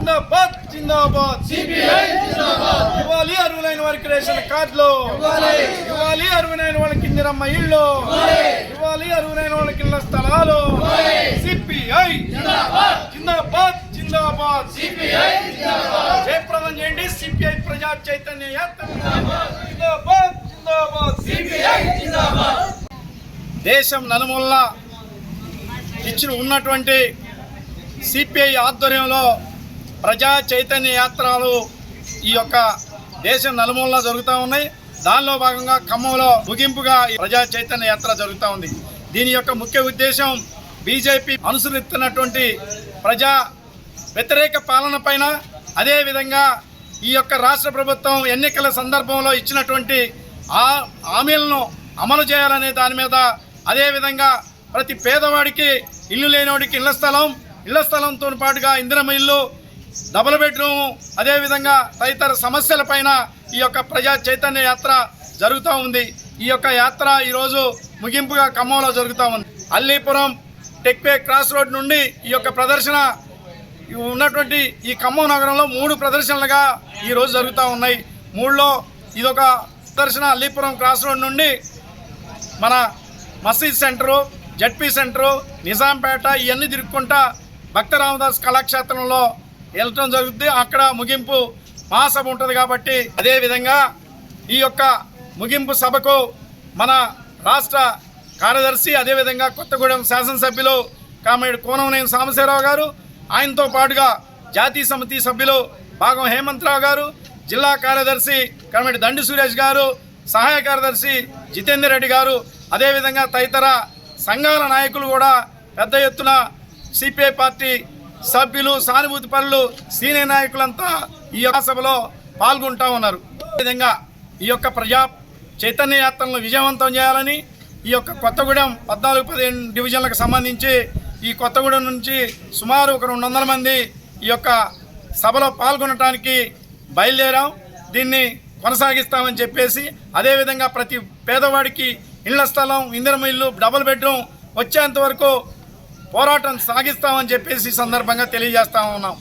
జిందాబాద్ జిందాబాద్ CPI జిందాబాద్. ఇవ్వాలి అర్హులైన వారికి రేషన్ కార్డులు, ఇవ్వాలి అర్హులైన వాళ్ళకి ఇందిరమ్మ ఇళ్ళు, ఇవ్వాలి అర్హులైన వాళ్ళకి ఇళ్ల స్థలాలు. సిపిఐ జిందాబాద్ జిందాబాద్ సిపిఐ జిందాబాద్. జయప్రదం చేయండి సిపిఐ ప్రజా చైతన్య యాత్ర. జిందాబాద్ జిందాబాద్ సిపిఐ జిందాబాద్. దేశం నలుమూలన ఇచ్చిన ఉన్నటువంటి సిపిఐ ఆధ్వర్యంలో ప్రజా చైతన్య యాత్రలు ఈ యొక్క దేశం నలుమూలన జరుగుతూ ఉన్నాయి. దానిలో భాగంగా ఖమ్మంలో ముగింపుగా ప్రజా చైతన్య యాత్ర జరుగుతూ ఉంది. దీని యొక్క ముఖ్య ఉద్దేశం బీజేపీ అనుసరిస్తున్నటువంటి ప్రజా వ్యతిరేక పాలన పైన, అదేవిధంగా ఈ యొక్క రాష్ట్ర ప్రభుత్వం ఎన్నికల సందర్భంలో ఇచ్చినటువంటి హామీలను అమలు చేయాలనే దాని మీద, అదేవిధంగా ప్రతి పేదవాడికి ఇల్లు లేనివాడికి ఇళ్ల స్థలంతో పాటుగా ఇందిరమ్మ ఇల్లు, డబుల్ బెడ్రూమ్, అదేవిధంగా తదితర సమస్యలపైన ఈ యొక్క ప్రజా చైతన్య యాత్ర జరుగుతూ ఉంది. ఈ యొక్క యాత్ర ఈరోజు ముగింపుగా ఖమ్మంలో జరుగుతూ ఉంది. అల్లీపురం టెక్వే క్రాస్ రోడ్ నుండి ఈ యొక్క ప్రదర్శన ఉన్నటువంటి ఈ ఖమ్మం నగరంలో 3 ప్రదర్శనలుగా ఈరోజు జరుగుతూ ఉన్నాయి. 3లో ఇదొక ప్రదర్శన అల్లీపురం క్రాస్ రోడ్ నుండి మన మసీద్ సెంటరు, జడ్పీ సెంటరు, నిజాంపేట ఇవన్నీ తిరుగుకుంటా భక్త రామదాస్ కళాక్షేత్రంలో వెళ్ళటం జరుగుతుంది. అక్కడ ముగింపు మహాసభ ఉంటుంది కాబట్టి, అదేవిధంగా ఈ యొక్క ముగింపు సభకు మన రాష్ట్ర కార్యదర్శి, అదేవిధంగా కొత్తగూడెం శాసనసభ్యులు కామెడి కోనమనేని సాంబశివరావు గారు, ఆయనతో పాటుగా జాతీయ సమితి సభ్యులు భాగం హేమంతరావు గారు, జిల్లా కార్యదర్శి కామెడి దండి సురేష్ గారు, సహాయ కార్యదర్శి జితేందర్ రెడ్డి గారు, అదేవిధంగా తదితర సంఘాల నాయకులు కూడా పెద్ద ఎత్తున సిపిఐ పార్టీ సభ్యులు, సానుభూతి పరులు, సీనియర్ నాయకులంతా ఈ యొక్క సభలో పాల్గొంటూ ఉన్నారు. అదేవిధంగా ఈ యొక్క ప్రజా చైతన్య యాత్రలను విజయవంతం చేయాలని ఈ యొక్క కొత్తగూడెం 14-15 డివిజన్లకు సంబంధించి ఈ కొత్తగూడెం నుంచి సుమారు ఒక 200 మంది ఈ యొక్క సభలో పాల్గొనడానికి బయలుదేరాం. దీన్ని కొనసాగిస్తామని చెప్పేసి, అదేవిధంగా ప్రతి పేదవాడికి ఇళ్ల స్థలం, ఇందిరమ్మ ఇల్లు, డబుల్ బెడ్రూమ్ వచ్చేంత వరకు పోరాటం సాగిస్తామని చెప్పేసి సందర్భంగా తెలియజేస్తా ఉన్నాం.